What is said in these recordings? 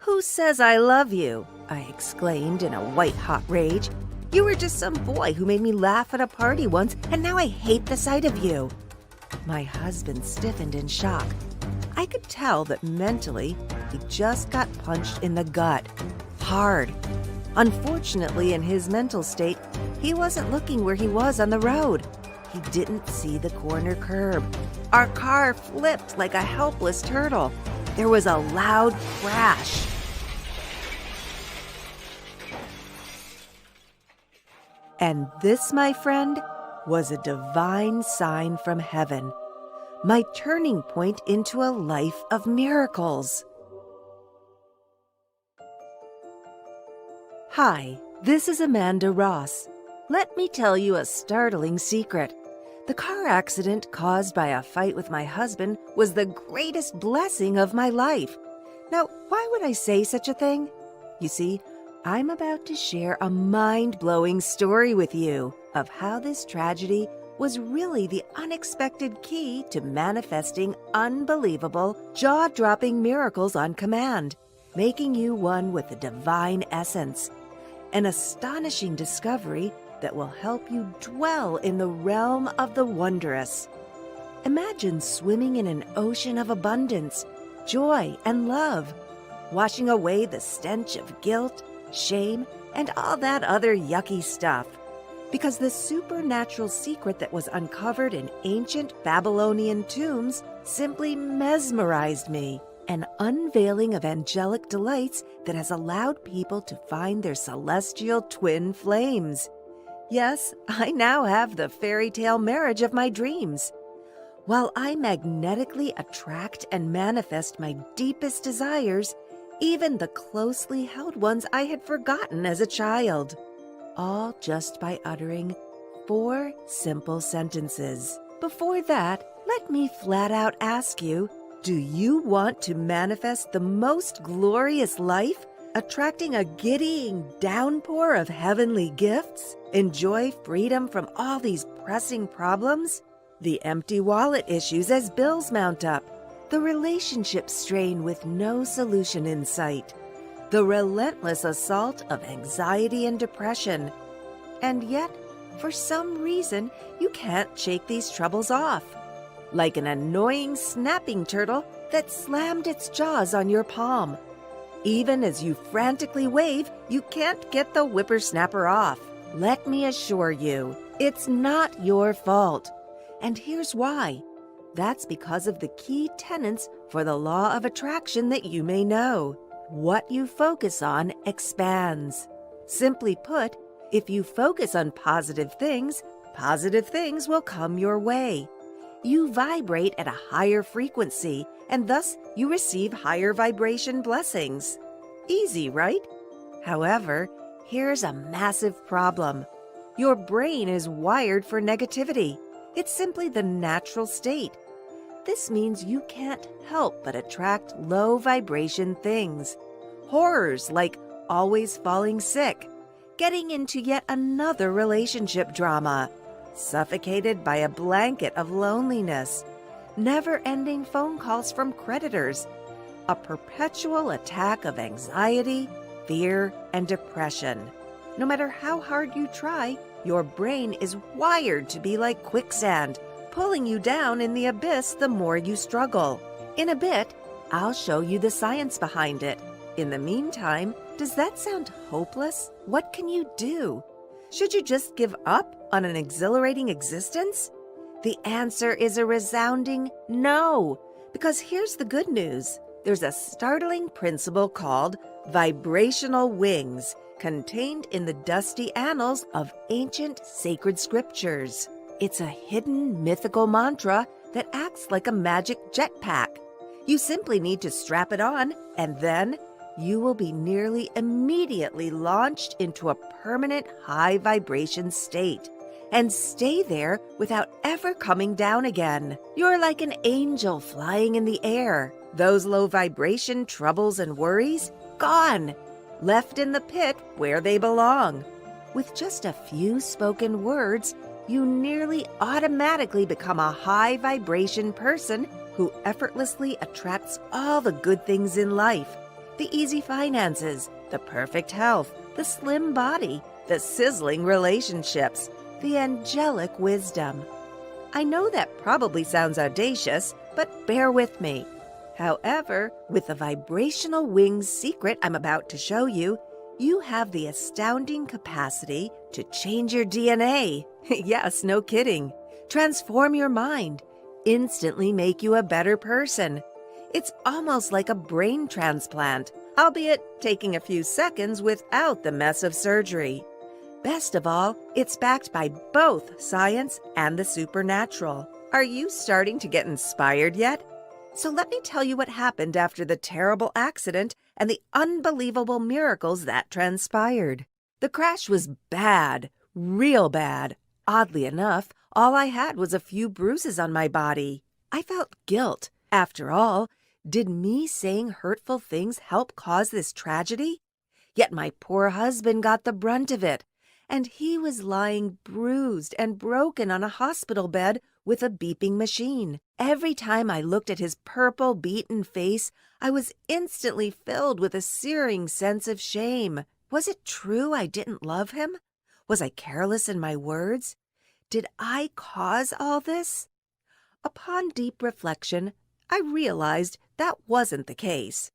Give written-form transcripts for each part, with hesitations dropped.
"Who says I love you?" I exclaimed in a white-hot rage. "You were just some boy who made me laugh at a party once, and now I hate the sight of you." My husband stiffened in shock. I could tell that mentally, he just got punched in the gut. Hard. Unfortunately, in his mental state, he wasn't looking where he was on the road. He didn't see the corner curb. Our car flipped like a helpless turtle. There was a loud crash. And this, my friend, was a divine sign from heaven. My turning point into a life of miracles. Hi, this is Amanda Ross. Let me tell you a startling secret. The car accident caused by a fight with my husband was the greatest blessing of my life. Now, why would I say such a thing? You see, I'm about to share a mind-blowing story with you of how this tragedy was really the unexpected key to manifesting unbelievable, jaw-dropping miracles on command, making you one with the divine essence. An astonishing discovery that will help you dwell in the realm of the wondrous. Imagine swimming in an ocean of abundance, joy, and love, washing away the stench of guilt, shame, and all that other yucky stuff. Because the supernatural secret that was uncovered in ancient Babylonian tombs simply mesmerized me. An unveiling of angelic delights that has allowed people to find their celestial twin flames. Yes, I now have the fairy tale marriage of my dreams. While I magnetically attract and manifest my deepest desires, even the closely held ones I had forgotten as a child. All just by uttering 4 simple sentences. Before that, let me flat out ask you, do you want to manifest the most glorious life, attracting a giddying downpour of heavenly gifts? Enjoy freedom from all these pressing problems? The empty wallet issues as bills mount up? The relationship strain with no solution in sight? The relentless assault of anxiety and depression? And yet, for some reason, you can't shake these troubles off. Like an annoying snapping turtle that slammed its jaws on your palm. Even as you frantically wave, you can't get the whippersnapper off. Let me assure you, it's not your fault. And here's why. That's because of the key tenets for the law of attraction that you may know. What you focus on expands. Simply put, if you focus on positive things will come your way. You vibrate at a higher frequency, and thus you receive higher vibration blessings. Easy, right? However, here's a massive problem. Your brain is wired for negativity. It's simply the natural state. This means you can't help but attract low vibration things. Horrors like always falling sick, getting into yet another relationship drama, suffocated by a blanket of loneliness, never-ending phone calls from creditors, a perpetual attack of anxiety, fear, and depression. No matter how hard you try, your brain is wired to be like quicksand, pulling you down in the abyss the more you struggle. In a bit, I'll show you the science behind it. In the meantime, does that sound hopeless? What can you do? Should you just give up on an exhilarating existence? The answer is a resounding no, because here's the good news. There's a startling principle called vibrational wings, contained in the dusty annals of ancient sacred scriptures. It's a hidden mythical mantra that acts like a magic jetpack. You simply need to strap it on, and then you will be nearly immediately launched into a permanent high vibration state and stay there without ever coming down again. You're like an angel flying in the air. Those low vibration troubles and worries, gone, left in the pit where they belong. With just a few spoken words, you nearly automatically become a high vibration person who effortlessly attracts all the good things in life, The easy finances, the perfect health, the slim body, the sizzling relationships, the angelic wisdom. I know that probably sounds audacious, but bear with me. However, with the vibrational wings secret I'm about to show you, you have the astounding capacity to change your DNA. Yes, no kidding. Transform your mind, instantly make you a better person. It's almost like a brain transplant, albeit taking a few seconds without the mess of surgery. Best of all, it's backed by both science and the supernatural. Are you starting to get inspired yet? So let me tell you what happened after the terrible accident and the unbelievable miracles that transpired. The crash was bad, real bad. Oddly enough, all I had was a few bruises on my body. I felt guilt. After all, did me saying hurtful things help cause this tragedy? Yet my poor husband got the brunt of it, and he was lying bruised and broken on a hospital bed with a beeping machine. Every time I looked at his purple, beaten face, I was instantly filled with a searing sense of shame. Was it true I didn't love him? Was I careless in my words? Did I cause all this? Upon deep reflection, I realized that wasn't the case.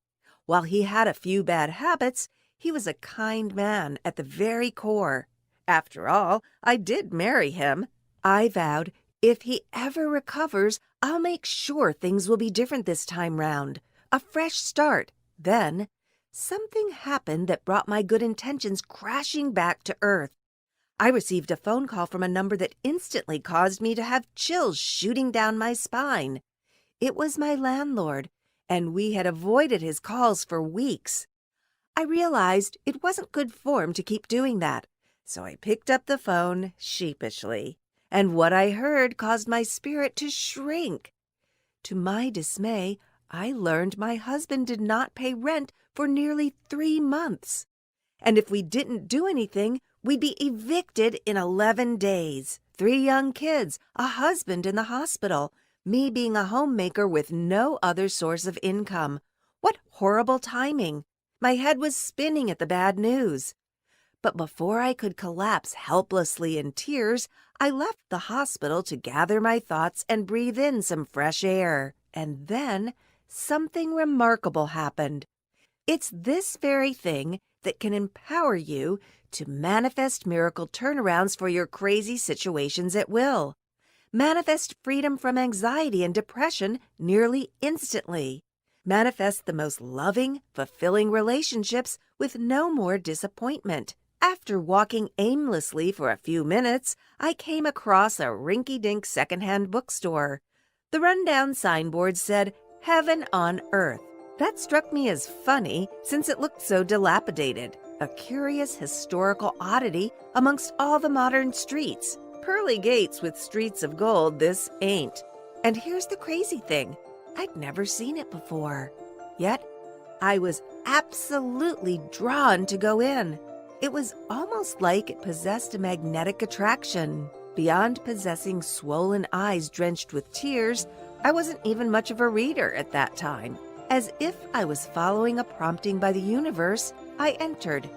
While he had a few bad habits, he was a kind man at the very core. After all, I did marry him. I vowed, if he ever recovers, I'll make sure things will be different this time round. A fresh start. Then, something happened that brought my good intentions crashing back to earth. I received a phone call from a number that instantly caused me to have chills shooting down my spine. It was my landlord, and we had avoided his calls for weeks. I realized it wasn't good form to keep doing that, so I picked up the phone sheepishly, and what I heard caused my spirit to shrink. To my dismay, I learned my husband did not pay rent for nearly 3 months. And if we didn't do anything, we'd be evicted in 11 days. 3 young kids, a husband in the hospital, me being a homemaker with no other source of income. What horrible timing! My head was spinning at the bad news. But before I could collapse helplessly in tears, I left the hospital to gather my thoughts and breathe in some fresh air. And then something remarkable happened. It's this very thing that can empower you to manifest miracle turnarounds for your crazy situations at will. Manifest freedom from anxiety and depression nearly instantly. Manifest the most loving, fulfilling relationships with no more disappointment. After walking aimlessly for a few minutes, I came across a rinky-dink secondhand bookstore. The rundown signboard said, "Heaven on Earth." That struck me as funny since it looked so dilapidated, a curious historical oddity amongst all the modern streets. Pearly gates with streets of gold, this ain't. And here's the crazy thing. I'd never seen it before. Yet, I was absolutely drawn to go in. It was almost like it possessed a magnetic attraction. Beyond possessing swollen eyes drenched with tears, I wasn't even much of a reader at that time. As if I was following a prompting by the universe, I entered.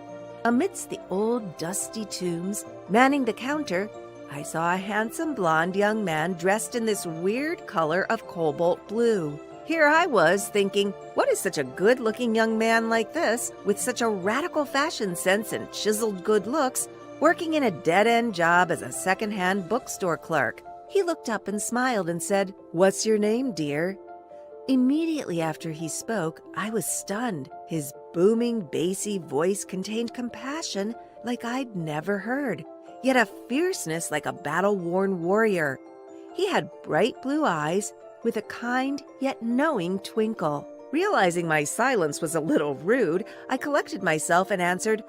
Amidst the old, dusty tombs, manning the counter, I saw a handsome blonde young man dressed in this weird color of cobalt blue. Here I was thinking, what is such a good-looking young man like this, with such a radical fashion sense and chiseled good looks, working in a dead-end job as a second-hand bookstore clerk? He looked up and smiled and said, "What's your name, dear?" Immediately after he spoke, I was stunned. His booming, bassy voice contained compassion like I'd never heard, yet a fierceness like a battle-worn warrior. He had bright blue eyes with a kind yet knowing twinkle. Realizing my silence was a little rude, I collected myself and answered,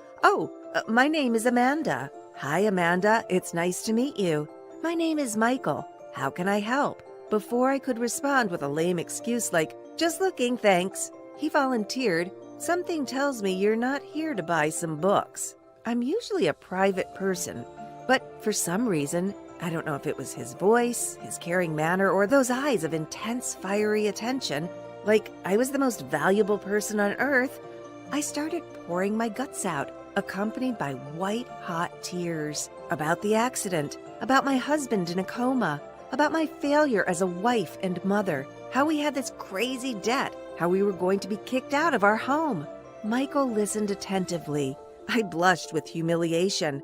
my name is Amanda." "Hi, Amanda. It's nice to meet you." "My name is Michael. How can I help?" Before I could respond with a lame excuse like, "Just looking, thanks," he volunteered, "Something tells me you're not here to buy some books." I'm usually a private person, but for some reason, I don't know if it was his voice, his caring manner, or those eyes of intense, fiery attention, like I was the most valuable person on earth, I started pouring my guts out, accompanied by white-hot tears, about the accident, about my husband in a coma, about my failure as a wife and mother, how we had this crazy debt, how we were going to be kicked out of our home. Michael listened attentively. I blushed with humiliation.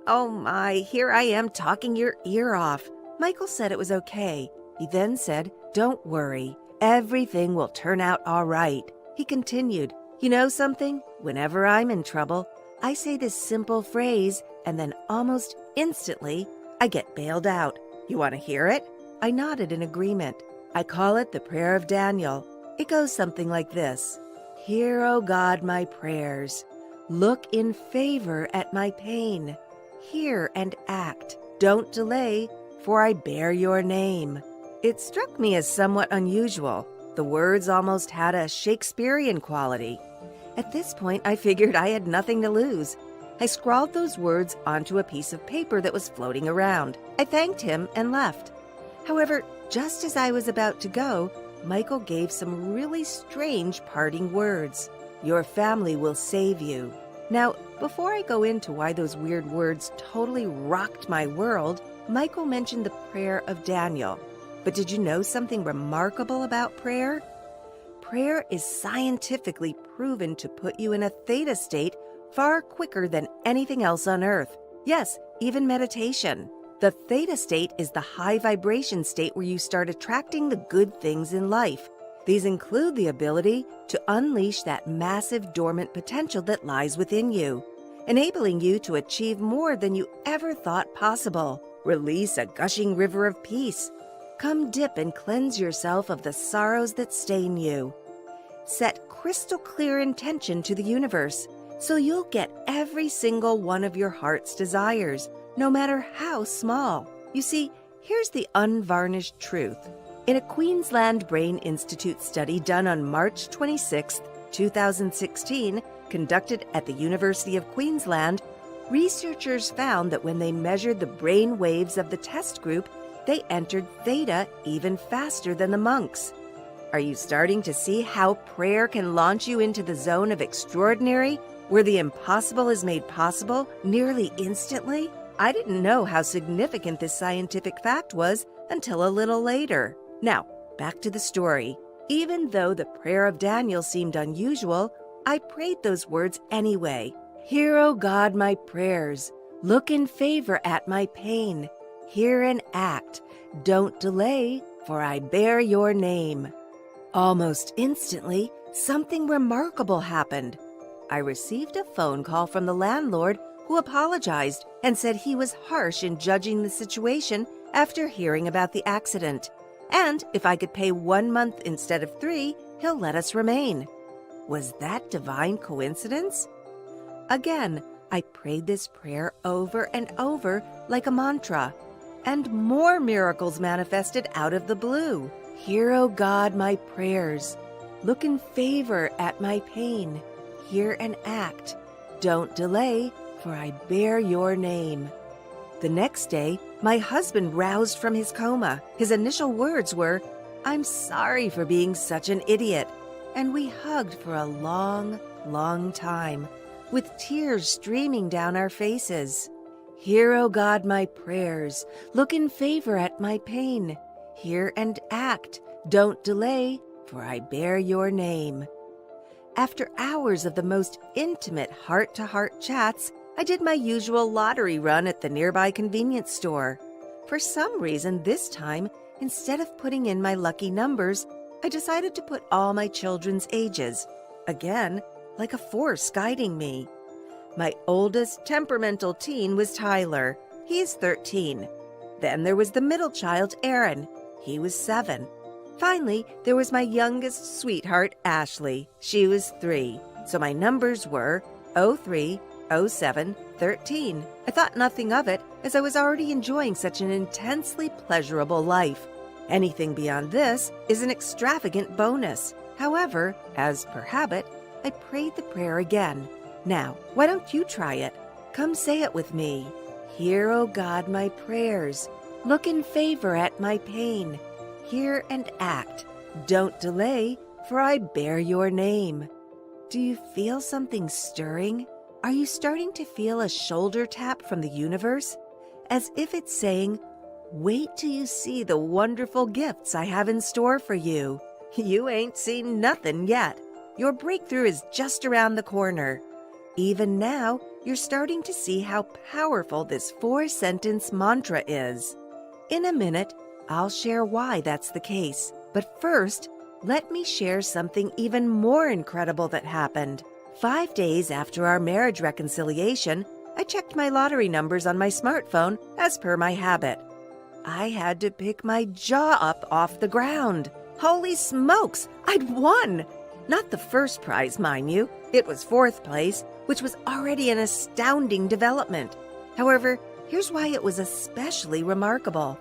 "Oh my, here I am talking your ear off." Michael said it was okay. He then said, "Don't worry, everything will turn out all right." He continued, "You know something? Whenever I'm in trouble, I say this simple phrase, and then almost instantly, I get bailed out. You want to hear it?" I nodded in agreement. "I call it the prayer of Daniel. It goes something like this. Hear, O God, my prayers. Look in favor at my pain. Hear and act. Don't delay, for I bear your name." It struck me as somewhat unusual. The words almost had a Shakespearean quality. At this point, I figured I had nothing to lose. I scrawled those words onto a piece of paper that was floating around. I thanked him and left. However, just as I was about to go, Michael gave some really strange parting words. "Your family will save you." Now, before I go into why those weird words totally rocked my world, Michael mentioned the prayer of Daniel. But did you know something remarkable about prayer? Prayer is scientifically proven to put you in a theta state far quicker than anything else on earth. Yes, even meditation. The theta state is the high vibration state where you start attracting the good things in life. These include the ability to unleash that massive dormant potential that lies within you, enabling you to achieve more than you ever thought possible. Release a gushing river of peace. Come dip and cleanse yourself of the sorrows that stain you. Set crystal clear intention to the universe, so you'll get every single one of your heart's desires, no matter how small. You see, here's the unvarnished truth. In a Queensland Brain Institute study done on March 26, 2016, conducted at the University of Queensland, researchers found that when they measured the brain waves of the test group, they entered theta even faster than the monks. Are you starting to see how prayer can launch you into the zone of extraordinary, where the impossible is made possible nearly instantly? I didn't know how significant this scientific fact was until a little later. Now, back to the story. Even though the prayer of Daniel seemed unusual, I prayed those words anyway. Hear, O God, my prayers. Look in favor at my pain. Hear and act. Don't delay, for I bear your name. Almost instantly, something remarkable happened. I received a phone call from the landlord who apologized and said he was harsh in judging the situation after hearing about the accident. And if I could pay 1 month instead of 3, he'll let us remain. Was that divine coincidence? Again, I prayed this prayer over and over like a mantra, and more miracles manifested out of the blue. Hear, O God, my prayers. Look in favor at my pain. Hear and act. Don't delay, for I bear your name. The next day, my husband roused from his coma. His initial words were, "I'm sorry for being such an idiot." And we hugged for a long, long time, with tears streaming down our faces. Hear, O God, my prayers. Look in favor at my pain. Hear and act. Don't delay, for I bear your name. After hours of the most intimate heart-to-heart chats, I did my usual lottery run at the nearby convenience store. For some reason this time, instead of putting in my lucky numbers, I decided to put all my children's ages. Again, like a force guiding me. My oldest temperamental teen was Tyler. He's 13. Then there was the middle child, Aaron. He was 7. Finally, there was my youngest sweetheart, Ashley. She was 3. So my numbers were 03, 07, 13. I thought nothing of it, as I was already enjoying such an intensely pleasurable life. Anything beyond this is an extravagant bonus. However, as per habit, I prayed the prayer again. Now, why don't you try it? Come say it with me. Hear, O God, my prayers. Look in favor at my pain. Hear and act. Don't delay, for I bear your name. Do you feel something stirring? Are you starting to feel a shoulder tap from the universe? As if it's saying, wait till you see the wonderful gifts I have in store for you. You ain't seen nothing yet. Your breakthrough is just around the corner. Even now, you're starting to see how powerful this 4-sentence mantra is. In a minute, I'll share why that's the case. But first, let me share something even more incredible that happened. 5 days after our marriage reconciliation, I checked my lottery numbers on my smartphone as per my habit. I had to pick my jaw up off the ground. Holy smokes, I'd won! Not the first prize, mind you. It was 4th place, which was already an astounding development. However, here's why it was especially remarkable.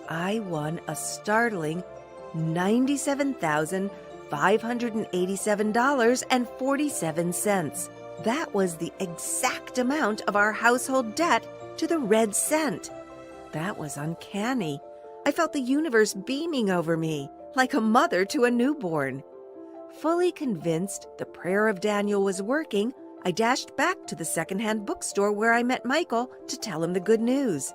I won a startling $97,587.47. That was the exact amount of our household debt to the red cent. That was uncanny. I felt the universe beaming over me, like a mother to a newborn. Fully convinced the prayer of Daniel was working, I dashed back to the secondhand bookstore where I met Michael to tell him the good news.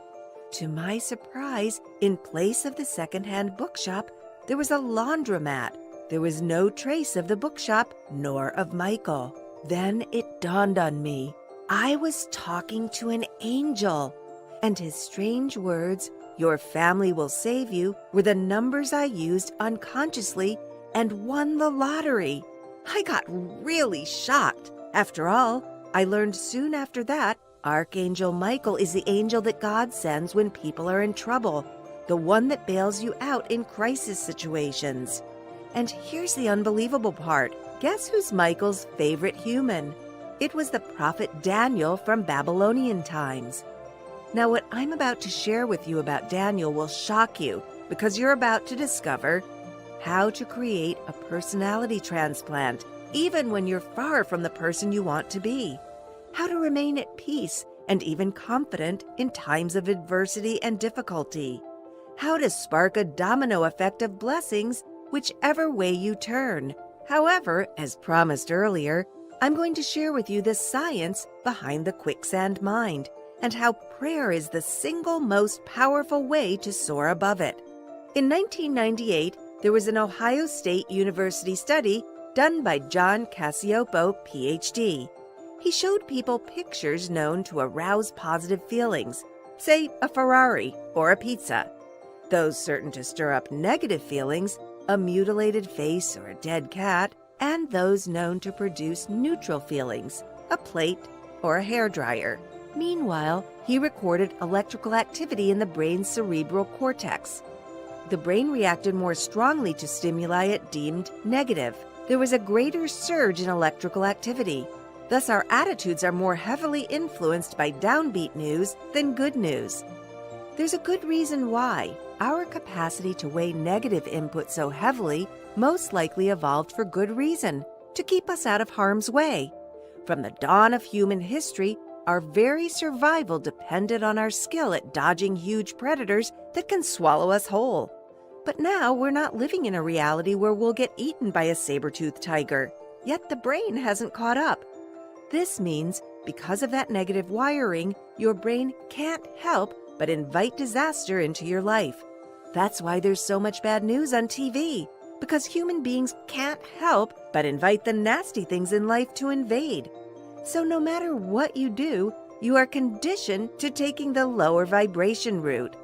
To my surprise, in place of the secondhand bookshop, there was a laundromat. There was no trace of the bookshop, nor of Michael. Then it dawned on me. I was talking to an angel, and his strange words, "Your family will save you," were the numbers I used unconsciously and won the lottery. I got really shocked. After all, I learned soon after that, Archangel Michael is the angel that God sends when people are in trouble, the one that bails you out in crisis situations. And here's the unbelievable part. Guess who's Michael's favorite human? It was the prophet Daniel from Babylonian times. Now, what I'm about to share with you about Daniel will shock you, because you're about to discover how to create a personality transplant, even when you're far from the person you want to be. How to remain at peace and even confident in times of adversity and difficulty. How to spark a domino effect of blessings whichever way you turn. However, as promised earlier, I'm going to share with you the science behind the quicksand mind and how prayer is the single most powerful way to soar above it. In 1998, there was an Ohio State University study done by John Cacioppo, Ph.D. He showed people pictures known to arouse positive feelings, say a Ferrari or a pizza. Those certain to stir up negative feelings, a mutilated face or a dead cat, and those known to produce neutral feelings, a plate or a hairdryer. Meanwhile, he recorded electrical activity in the brain's cerebral cortex. The brain reacted more strongly to stimuli it deemed negative. There was a greater surge in electrical activity. Thus, our attitudes are more heavily influenced by downbeat news than good news. There's a good reason why. Our capacity to weigh negative input so heavily most likely evolved for good reason, to keep us out of harm's way. From the dawn of human history, our very survival depended on our skill at dodging huge predators that can swallow us whole. But now we're not living in a reality where we'll get eaten by a saber-toothed tiger, yet the brain hasn't caught up. This means, because of that negative wiring, your brain can't help but invite disaster into your life. That's why there's so much bad news on TV, because human beings can't help but invite the nasty things in life to invade. So no matter what you do, you are conditioned to taking the lower vibration route.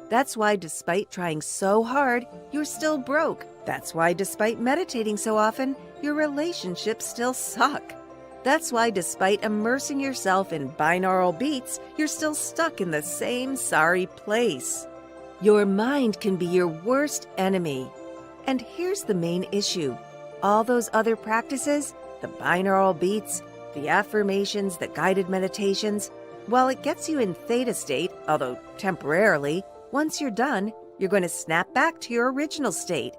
That's why despite trying so hard, you're still broke. That's why despite meditating so often, your relationships still suck. That's why despite immersing yourself in binaural beats, you're still stuck in the same sorry place. Your mind can be your worst enemy. And here's the main issue. All those other practices, the binaural beats, the affirmations, the guided meditations, while it gets you in theta state, although temporarily, once you're done, you're going to snap back to your original state.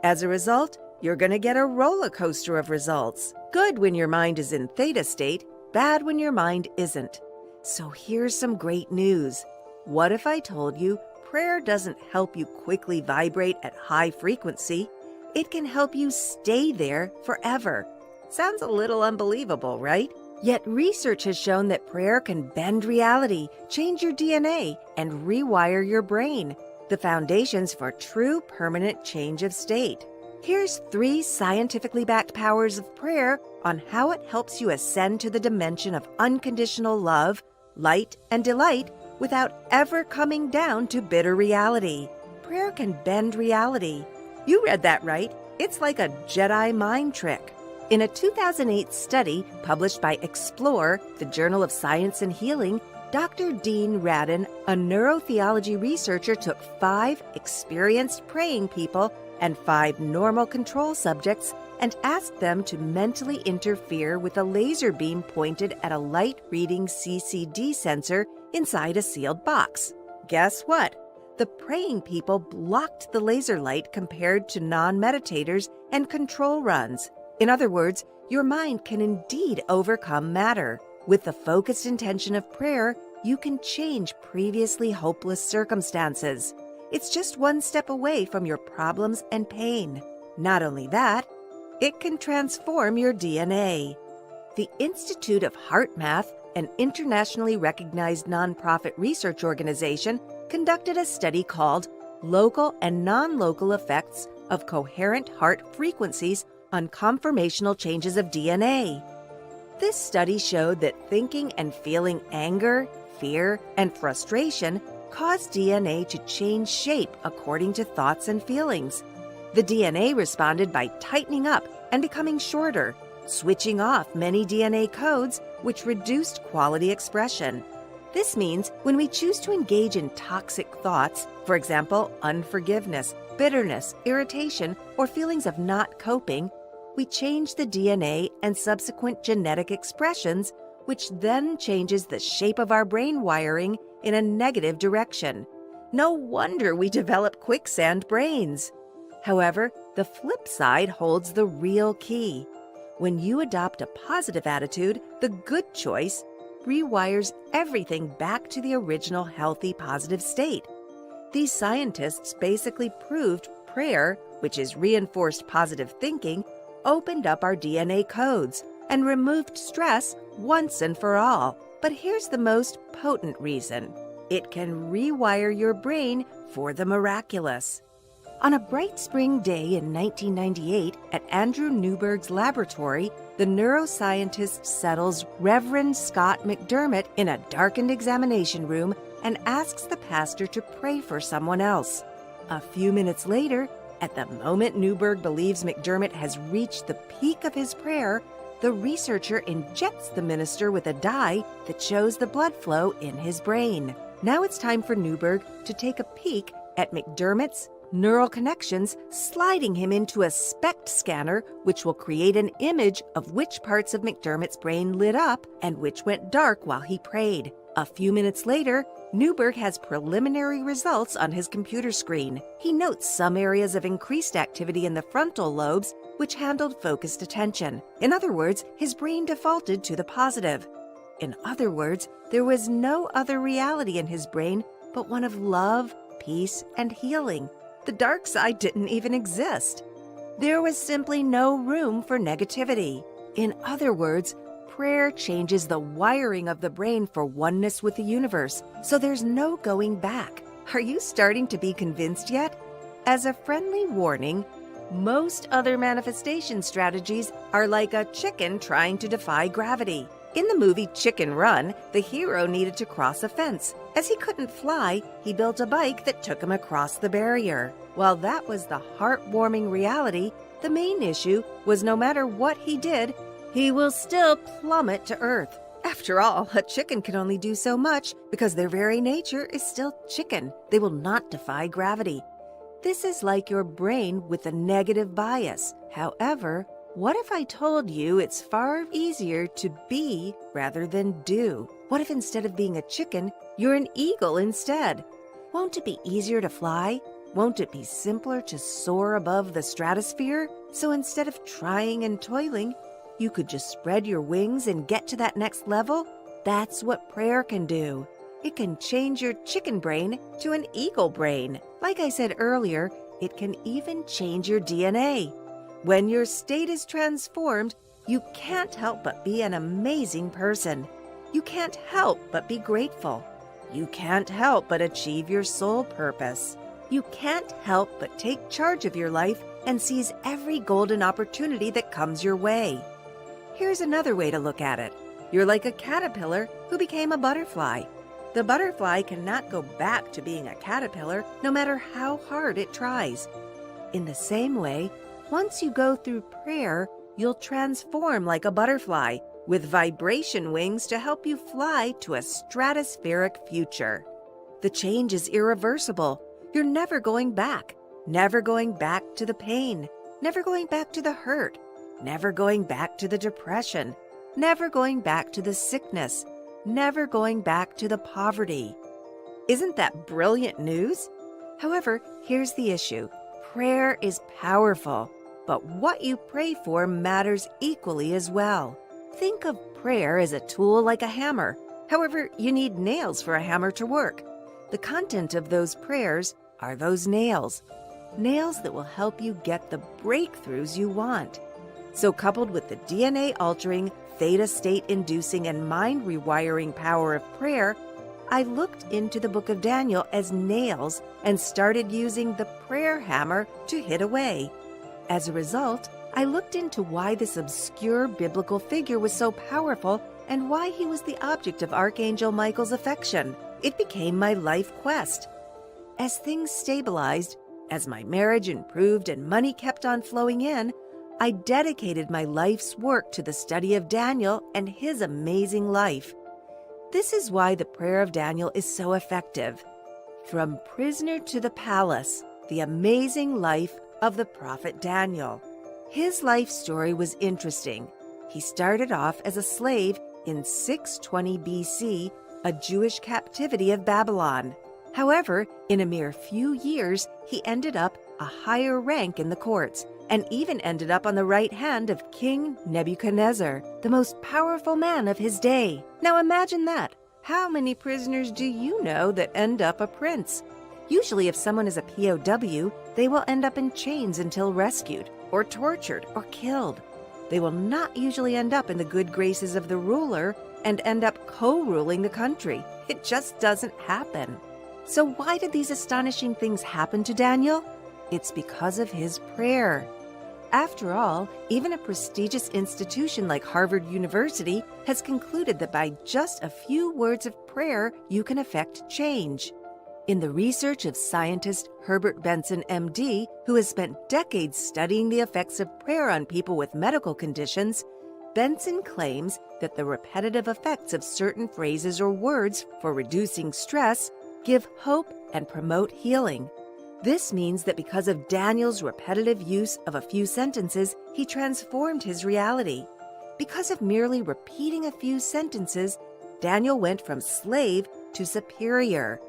As a result, you're going to get a roller coaster of results. Good when your mind is in theta state, bad when your mind isn't. So here's some great news. What if I told you prayer doesn't help you quickly vibrate at high frequency? It can help you stay there forever. Sounds a little unbelievable, right? Yet research has shown that prayer can bend reality, change your DNA, and rewire your brain, the foundations for true permanent change of state. Here's 3 scientifically backed powers of prayer on how it helps you ascend to the dimension of unconditional love, light, and delight without ever coming down to bitter reality. Prayer can bend reality. You read that right. It's like a Jedi mind trick. In a 2008 study published by Explore, the Journal of Science and Healing, Dr. Dean Radin, a neurotheology researcher, took 5 experienced praying people and 5 normal control subjects and asked them to mentally interfere with a laser beam pointed at a light-reading CCD sensor inside a sealed box. Guess what? The praying people blocked the laser light compared to non-meditators and control runs. In other words, your mind can indeed overcome matter. With the focused intention of prayer, you can change previously hopeless circumstances. It's just one step away from your problems and pain. Not only that, it can transform your DNA. The Institute of Heart Math, an internationally recognized nonprofit research organization, conducted a study called Local and Non-Local Effects of Coherent Heart Frequencies on Conformational Changes of DNA. This study showed that thinking and feeling anger, fear, and frustration cause DNA to change shape according to thoughts and feelings. The DNA responded by tightening up and becoming shorter, switching off many DNA codes, which reduced quality expression. This means when we choose to engage in toxic thoughts, for example, unforgiveness, bitterness, irritation, or feelings of not coping, we change the DNA and subsequent genetic expressions, which then changes the shape of our brain wiring in a negative direction. No wonder we develop quicksand brains. However, the flip side holds the real key. When you adopt a positive attitude, the good choice rewires everything back to the original healthy positive state. These scientists basically proved prayer, which is reinforced positive thinking, opened up our DNA codes and removed stress once and for all. But here's the most potent reason. It can rewire your brain for the miraculous. On a bright spring day in 1998 at Andrew Newberg's laboratory, the neuroscientist settles Reverend Scott McDermott in a darkened examination room and asks the pastor to pray for someone else. A few minutes later, at the moment Newberg believes McDermott has reached the peak of his prayer, the researcher injects the minister with a dye that shows the blood flow in his brain. Now it's time for Newberg to take a peek at McDermott's neural connections, sliding him into a SPECT scanner, which will create an image of which parts of McDermott's brain lit up and which went dark while he prayed. A few minutes later, Newberg has preliminary results on his computer screen. He notes some areas of increased activity in the frontal lobes, which handled focused attention. In other words, his brain defaulted to the positive. In other words, there was no other reality in his brain but one of love, peace, and healing. The dark side didn't even exist. There was simply no room for negativity. In other words, prayer changes the wiring of the brain for oneness with the universe, so there's no going back. Are you starting to be convinced yet? As a friendly warning, most other manifestation strategies are like a chicken trying to defy gravity. In the movie Chicken Run, the hero needed to cross a fence. As he couldn't fly, he built a bike that took him across the barrier. While that was the heartwarming reality, the main issue was no matter what he did, he will still plummet to earth. After all, a chicken can only do so much because their very nature is still chicken. They will not defy gravity. This is like your brain with a negative bias. However, what if I told you it's far easier to be rather than do? What if instead of being a chicken, you're an eagle instead? Won't it be easier to fly? Won't it be simpler to soar above the stratosphere? So instead of trying and toiling, you could just spread your wings and get to that next level? That's what prayer can do. It can change your chicken brain to an eagle brain. Like I said earlier, it can even change your DNA. When your state is transformed, You can't help but be an amazing person. You can't help but be grateful. You can't help but achieve your soul purpose. You can't help but take charge of your life and seize every golden opportunity that comes your way. Here's another way to look at it. You're like a caterpillar who became a butterfly. The butterfly cannot go back to being a caterpillar no matter how hard it tries. In the same way, once you go through prayer, you'll transform like a butterfly with vibration wings to help you fly to a stratospheric future. The change is irreversible. You're never going back to the pain, never going back to the hurt, never going back to the depression, never going back to the sickness, never going back to the poverty. Isn't that brilliant news? However, here's the issue. Prayer is powerful, but what you pray for matters equally as well. Think of prayer as a tool like a hammer. However, you need nails for a hammer to work. The content of those prayers are those nails. Nails that will help you get the breakthroughs you want. So coupled with the DNA-altering, theta state-inducing, and mind-rewiring power of prayer, I looked into the book of Daniel as nails and started using the prayer hammer to hit away. As a result, I looked into why this obscure biblical figure was so powerful and why he was the object of Archangel Michael's affection. It became my life quest. As things stabilized, as my marriage improved and money kept on flowing in, I dedicated my life's work to the study of Daniel and his amazing life. This is why the prayer of Daniel is so effective. From prisoner to the palace, the amazing life of the prophet Daniel. His life story was interesting. He started off as a slave in 620 BC, a Jewish captivity of Babylon. However, in a mere few years, he ended up a higher rank in the courts, and even ended up on the right hand of King Nebuchadnezzar, the most powerful man of his day. Now imagine that. How many prisoners do you know that end up a prince? Usually if someone is a POW, they will end up in chains until rescued, or tortured, or killed. They will not usually end up in the good graces of the ruler and end up co-ruling the country. It just doesn't happen. So why did these astonishing things happen to Daniel? It's because of his prayer. After all, even a prestigious institution like Harvard University has concluded that by just a few words of prayer, you can effect change. In the research of scientist Herbert Benson, MD, who has spent decades studying the effects of prayer on people with medical conditions, Benson claims that the repetitive effects of certain phrases or words for reducing stress give hope and promote healing. This means that because of Daniel's repetitive use of a few sentences, he transformed his reality. Because of merely repeating a few sentences, Daniel went from slave to superior.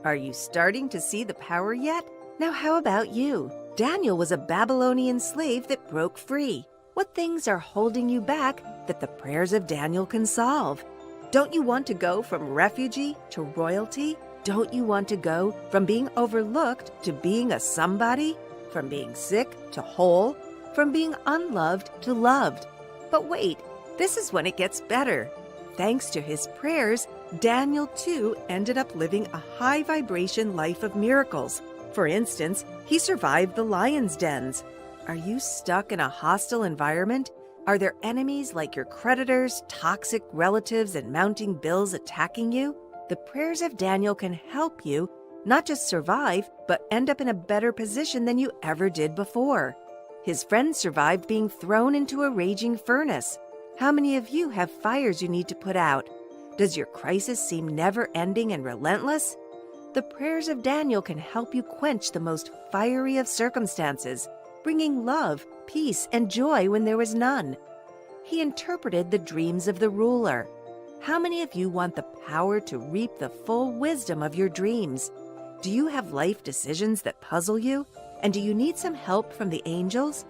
Are you starting to see the power yet? Now how about you? Daniel was a Babylonian slave that broke free. What things are holding you back that the prayers of Daniel can solve? Don't you want to go from refugee to royalty? Don't you want to go from being overlooked to being a somebody? From being sick to whole? From being unloved to loved? But wait, this is when it gets better. Thanks to his prayers, Daniel too ended up living a high vibration life of miracles. For instance, he survived the lion's dens. Are you stuck in a hostile environment? Are there enemies like your creditors, toxic relatives, and mounting bills attacking you? The prayers of Daniel can help you not just survive, but end up in a better position than you ever did before. His friends survived being thrown into a raging furnace. How many of you have fires you need to put out? Does your crisis seem never-ending and relentless? The prayers of Daniel can help you quench the most fiery of circumstances, bringing love, peace, and joy when there was none. He interpreted the dreams of the ruler. How many of you want the power to reap the full wisdom of your dreams? Do you have life decisions that puzzle you? And do you need some help from the angels?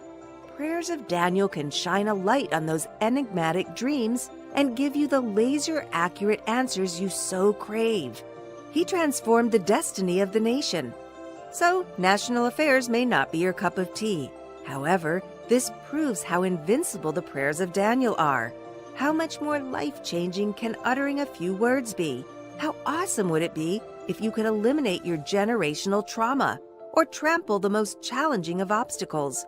Prayers of Daniel can shine a light on those enigmatic dreams and give you the laser-accurate answers you so crave. He transformed the destiny of the nation. So, national affairs may not be your cup of tea. However, this proves how invincible the prayers of Daniel are. How much more life-changing can uttering a few words be? How awesome would it be if you could eliminate your generational trauma or trample the most challenging of obstacles?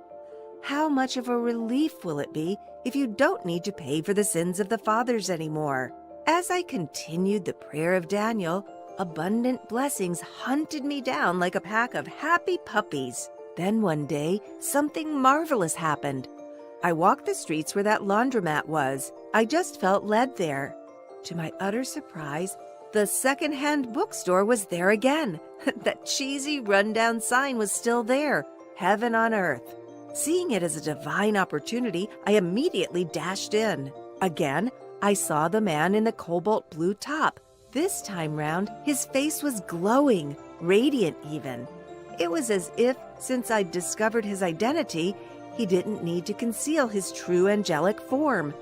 How much of a relief will it be if you don't need to pay for the sins of the fathers anymore? As I continued the prayer of Daniel, abundant blessings hunted me down like a pack of happy puppies. Then one day, something marvelous happened. I walked the streets where that laundromat was. I just felt led there. To my utter surprise, the second-hand bookstore was there again. That cheesy, rundown sign was still there, heaven on earth. Seeing it as a divine opportunity, I immediately dashed in. Again, I saw the man in the cobalt blue top. This time round, his face was glowing, radiant even. It was as if, since I'd discovered his identity, he didn't need to conceal his true angelic form.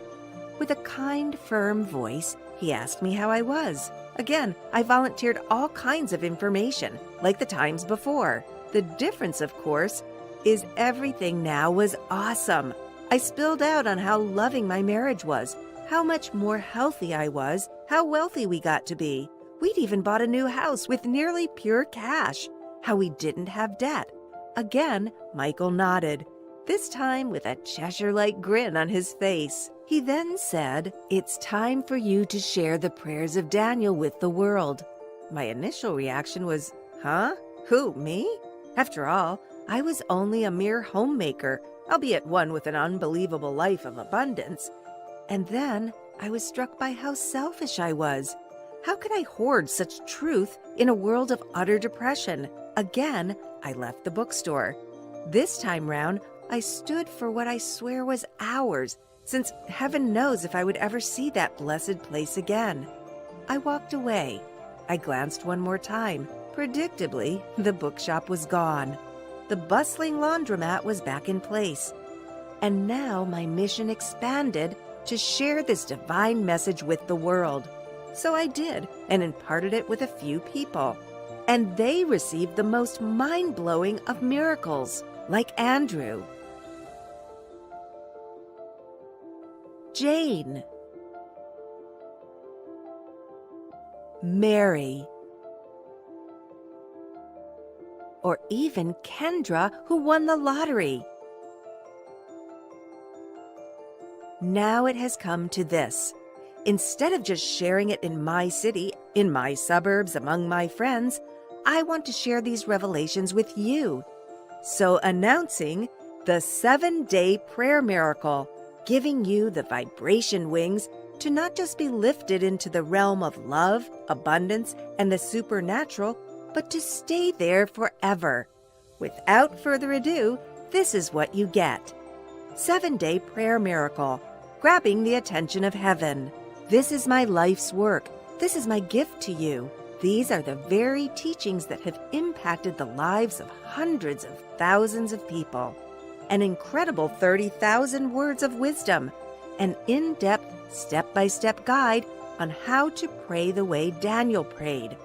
With a kind, firm voice, he asked me how I was. Again, I volunteered all kinds of information, like the times before. The difference, of course, is everything now was awesome. I spilled out on how loving my marriage was, how much more healthy I was, how wealthy we got to be. We'd even bought a new house with nearly pure cash, how we didn't have debt. Again, Michael nodded, this time with a Cheshire-like grin on his face. He then said, "It's time for you to share the prayers of Daniel with the world." My initial reaction was, huh? Who, me? After all, I was only a mere homemaker, albeit one with an unbelievable life of abundance. And then I was struck by how selfish I was. How could I hoard such truth in a world of utter depression? Again, I left the bookstore. This time round, I stood for what I swear was ours, since heaven knows if I would ever see that blessed place again. I walked away. I glanced one more time. Predictably, the bookshop was gone. The bustling laundromat was back in place. And now my mission expanded to share this divine message with the world. So I did, and imparted it with a few people. And they received the most mind-blowing of miracles, like Andrew, Jane, Mary, or even Kendra, who won the lottery. Now it has come to this. Instead of just sharing it in my city, in my suburbs, among my friends, I want to share these revelations with you. So announcing the 7-day prayer miracle, giving you the vibration wings to not just be lifted into the realm of love, abundance, and the supernatural, but to stay there forever. Without further ado, this is what you get. 7-day prayer miracle, grabbing the attention of heaven. This is my life's work. This is my gift to you. These are the very teachings that have impacted the lives of hundreds of thousands of people. An incredible 30,000 words of wisdom. An in-depth, step-by-step guide on how to pray the way Daniel prayed.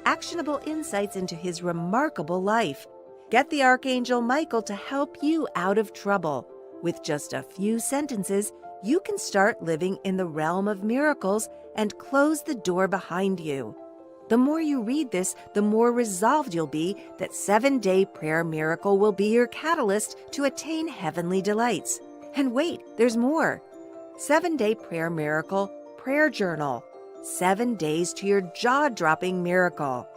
Actionable insights into his remarkable life. Get the Archangel Michael to help you out of trouble. With just a few sentences, you can start living in the realm of miracles and close the door behind you. The more you read this, the more resolved you'll be that 7-day prayer miracle will be your catalyst to attain heavenly delights. And wait, there's more. 7-day prayer miracle, prayer journal. 7 days to your jaw-dropping miracle.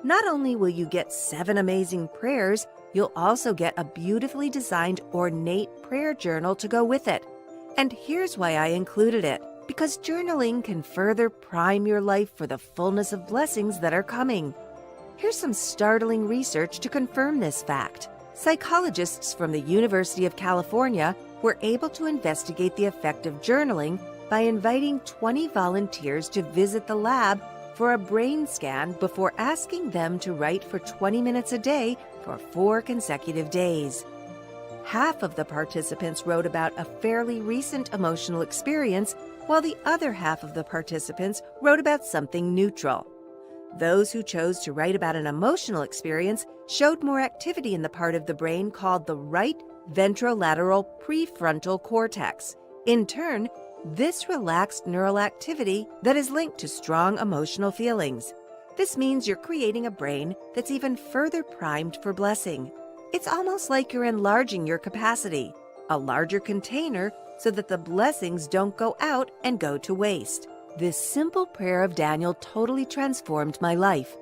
Not only will you get 7 amazing prayers, you'll also get a beautifully designed ornate prayer journal to go with it. And here's why I included it. Because journaling can further prime your life for the fullness of blessings that are coming. Here's some startling research to confirm this fact. Psychologists from the University of California were able to investigate the effect of journaling by inviting 20 volunteers to visit the lab for a brain scan before asking them to write for 20 minutes a day for 4 consecutive days. Half of the participants wrote about a fairly recent emotional experience, while the other half of the participants wrote about something neutral. Those who chose to write about an emotional experience showed more activity in the part of the brain called the right ventrolateral prefrontal cortex. In turn, this relaxed neural activity that is linked to strong emotional feelings. This means you're creating a brain that's even further primed for blessing. It's almost like you're enlarging your capacity, a larger container so that the blessings don't go out and go to waste. This simple prayer of Daniel totally transformed my life.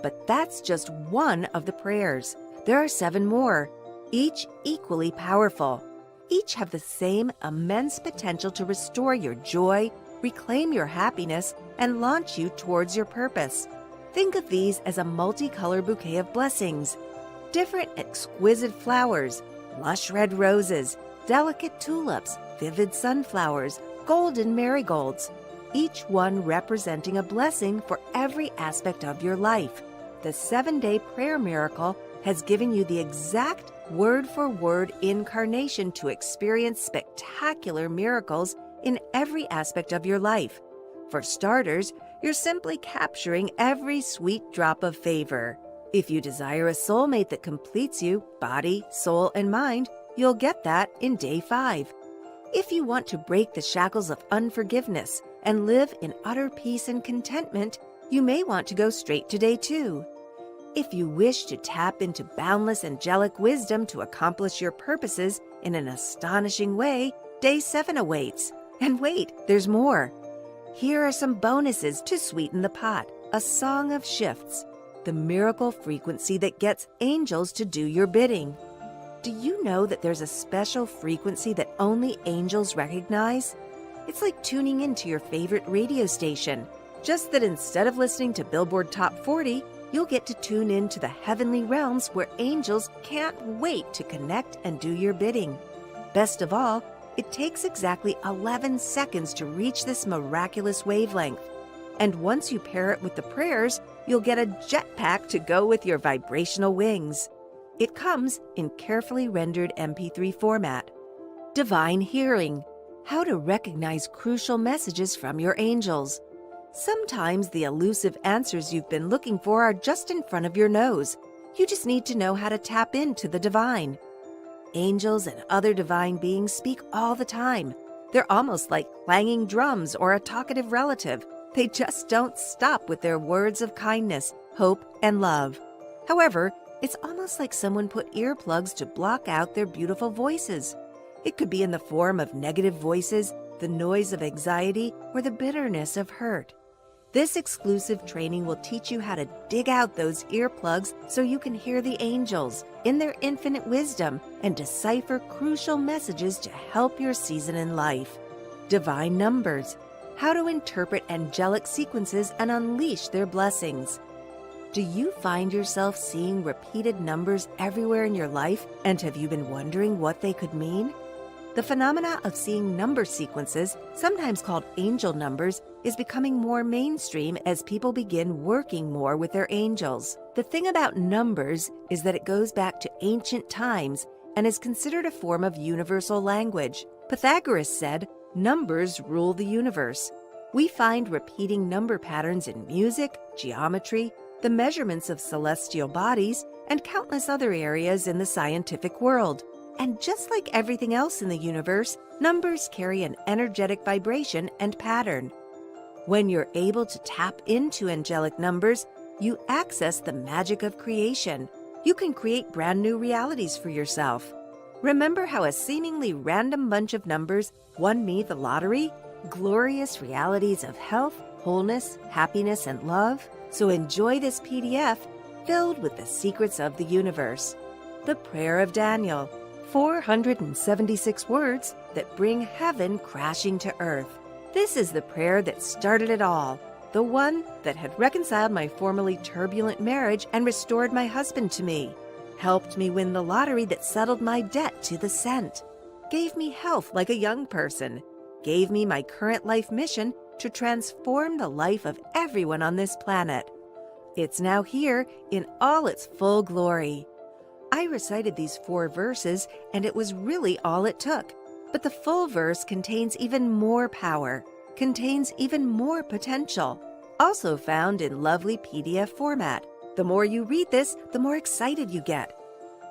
But that's just one of the prayers. There are 7 more, each equally powerful. Each have the same immense potential to restore your joy, reclaim your happiness, and launch you towards your purpose. Think of these as a multicolored bouquet of blessings. Different exquisite flowers, lush red roses, delicate tulips, vivid sunflowers, golden marigolds, each one representing a blessing for every aspect of your life. The 7-day prayer miracle has given you the exact word-for-word incarnation to experience spectacular miracles in every aspect of your life. For starters, you're simply capturing every sweet drop of favor. If you desire a soulmate that completes you, body, soul, and mind, you'll get that in day 5. If you want to break the shackles of unforgiveness and live in utter peace and contentment, you may want to go straight to day 2. If you wish to tap into boundless angelic wisdom to accomplish your purposes in an astonishing way, day 7 awaits. And wait, there's more. Here are some bonuses to sweeten the pot. A song of shifts, the miracle frequency that gets angels to do your bidding. Do you know that there's a special frequency that only angels recognize? It's like tuning into your favorite radio station, just that instead of listening to Billboard Top 40, you'll get to tune in to the heavenly realms where angels can't wait to connect and do your bidding. Best of all, it takes exactly 11 seconds to reach this miraculous wavelength. And once you pair it with the prayers, you'll get a jetpack to go with your vibrational wings. It comes in carefully rendered MP3 format. Divine hearing, how to recognize crucial messages from your angels. Sometimes the elusive answers you've been looking for are just in front of your nose. You just need to know how to tap into the divine. Angels and other divine beings speak all the time. They're almost like clanging drums or a talkative relative. They just don't stop with their words of kindness, hope, and love. However, it's almost like someone put earplugs to block out their beautiful voices. It could be in the form of negative voices, the noise of anxiety, or the bitterness of hurt. This exclusive training will teach you how to dig out those earplugs so you can hear the angels in their infinite wisdom and decipher crucial messages to help your season in life. Divine numbers, how to interpret angelic sequences and unleash their blessings. Do you find yourself seeing repeated numbers everywhere in your life, and have you been wondering what they could mean? The phenomena of seeing number sequences, sometimes called angel numbers, is becoming more mainstream as people begin working more with their angels. The thing about numbers is that it goes back to ancient times and is considered a form of universal language. Pythagoras said, "Numbers rule the universe." We find repeating number patterns in music, geometry, the measurements of celestial bodies, and countless other areas in the scientific world. And just like everything else in the universe, numbers carry an energetic vibration and pattern. When you're able to tap into angelic numbers, you access the magic of creation. You can create brand new realities for yourself. Remember how a seemingly random bunch of numbers won me the lottery? Glorious realities of health, wholeness, happiness, and love. So enjoy this PDF filled with the secrets of the universe. The Prayer of Daniel. 476 words that bring heaven crashing to earth. This is the prayer that started it all, the one that had reconciled my formerly turbulent marriage and restored my husband to me, helped me win the lottery that settled my debt to the cent, gave me health like a young person, gave me my current life mission to transform the life of everyone on this planet. It's now here in all its full glory. I recited these 4 verses, and it was really all it took. But the full verse contains even more power, contains even more potential, also found in lovely PDF format. The more you read this, the more excited you get.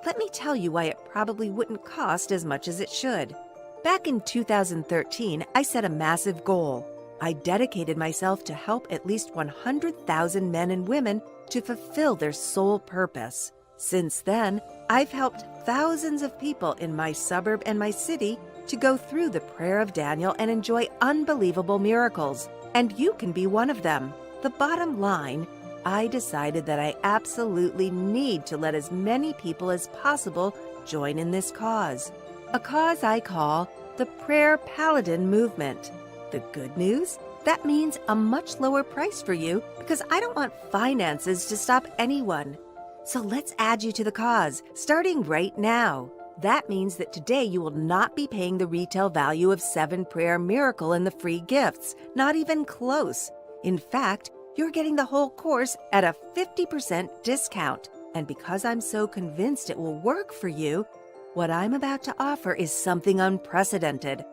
Let me tell you why it probably wouldn't cost as much as it should. Back in 2013, I set a massive goal. I dedicated myself to help at least 100,000 men and women to fulfill their soul purpose. Since then, I've helped thousands of people in my suburb and my city to go through the prayer of Daniel and enjoy unbelievable miracles. And you can be one of them. The bottom line, I decided that I absolutely need to let as many people as possible join in this cause. A cause I call the Prayer Paladin Movement. The good news? That means a much lower price for you because I don't want finances to stop anyone. So let's add you to the cause, starting right now. That means that today you will not be paying the retail value of 7 Prayer Miracle and the free gifts, not even close. In fact, you're getting the whole course at a 50% discount. And because I'm so convinced it will work for you, what I'm about to offer is something unprecedented.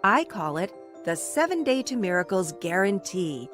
I call it the 7 Day to Miracles Guarantee,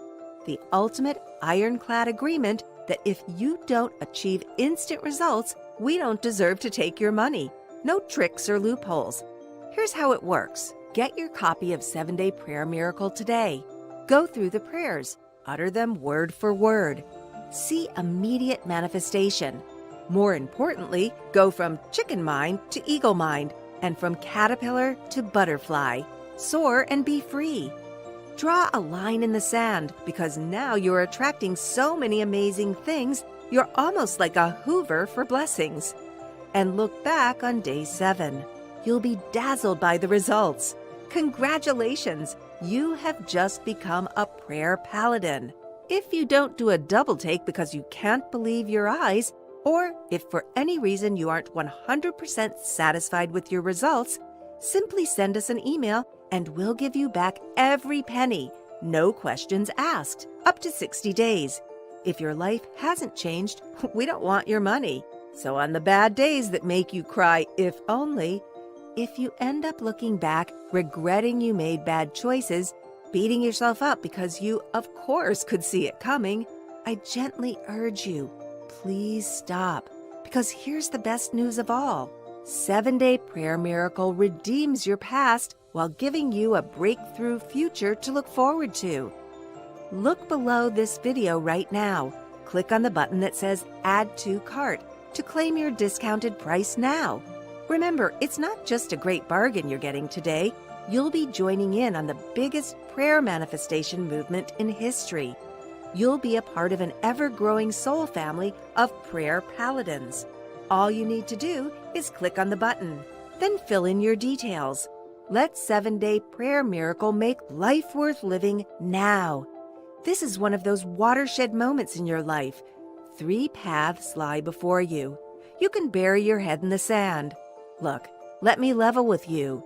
the ultimate ironclad agreement that if you don't achieve instant results, we don't deserve to take your money. No tricks or loopholes. Here's how it works. Get your copy of 7 Day Prayer Miracle today. Go through the prayers. Utter them word for word. See immediate manifestation. More importantly, go from chicken mind to eagle mind, and from caterpillar to butterfly. Soar and be free. Draw a line in the sand because now you're attracting so many amazing things, you're almost like a Hoover for blessings. And look back on day 7. You'll be dazzled by the results. Congratulations! You have just become a prayer paladin. If you don't do a double take because you can't believe your eyes, or if for any reason you aren't 100% satisfied with your results, simply send us an email and we'll give you back every penny, no questions asked, up to 60 days. If your life hasn't changed, we don't want your money. So on the bad days that make you cry, if only, if you end up looking back, regretting you made bad choices, beating yourself up because you, of course, could see it coming, I gently urge you, please stop. Because here's the best news of all. 7 Day Prayer Miracle redeems your past while giving you a breakthrough future to look forward to. Look below this video right now. Click on the button that says Add to Cart to claim your discounted price now. Remember, it's not just a great bargain you're getting today. You'll be joining in on the biggest prayer manifestation movement in history. You'll be a part of an ever-growing soul family of prayer paladins. All you need to do is click on the button, then fill in your details. Let 7 Day Prayer Miracle make life worth living now. This is one of those watershed moments in your life. 3 paths lie before you. You can bury your head in the sand. Look, let me level with you.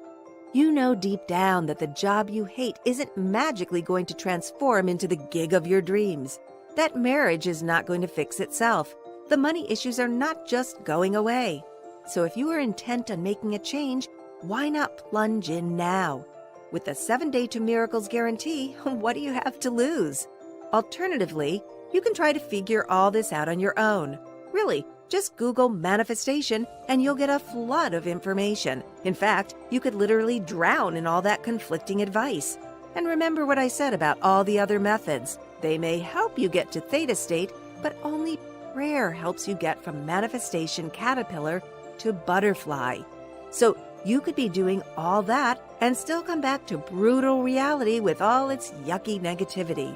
You know deep down that the job you hate isn't magically going to transform into the gig of your dreams. That marriage is not going to fix itself. The money issues are not just going away. So if you are intent on making a change, why not plunge in now? With the 7 Day to Miracles guarantee, what do you have to lose? Alternatively, you can try to figure all this out on your own. Really, just Google manifestation and you'll get a flood of information. In fact, you could literally drown in all that conflicting advice. And remember what I said about all the other methods. They may help you get to theta state, but only prayer helps you get from manifestation caterpillar to butterfly. So you could be doing all that and still come back to brutal reality with all its yucky negativity.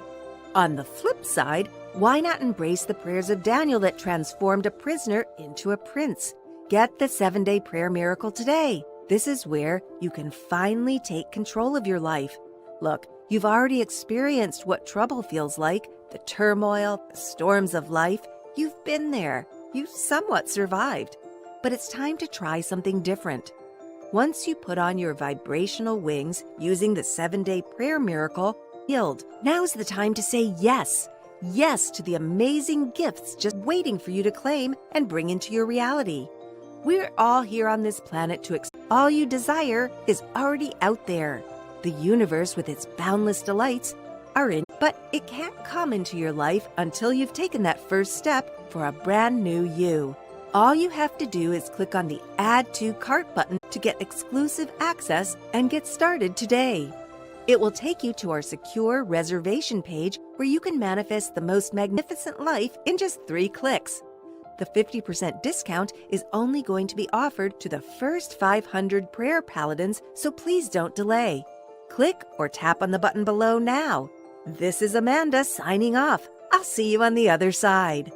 On the flip side, why not embrace the prayers of Daniel that transformed a prisoner into a prince? Get the 7 Day Prayer Miracle today. This is where you can finally take control of your life. Look, you've already experienced what trouble feels like, the turmoil, the storms of life. You've been there. You've somewhat survived. But it's time to try something different. Once you put on your vibrational wings using the 7 Day Prayer Miracle, yield. Now's the time to say yes. Yes to the amazing gifts just waiting for you to claim and bring into your reality. We're all here on this planet to all you desire is already out there. The universe with its boundless delights are in, but it can't come into your life until you've taken that first step for a brand new you. All you have to do is click on the Add to Cart button to get exclusive access and get started today. It will take you to our secure reservation page where you can manifest the most magnificent life in just 3 clicks. The 50% discount is only going to be offered to the first 500 prayer paladins, so please don't delay. Click or tap on the button below now. This is Amanda signing off. I'll see you on the other side.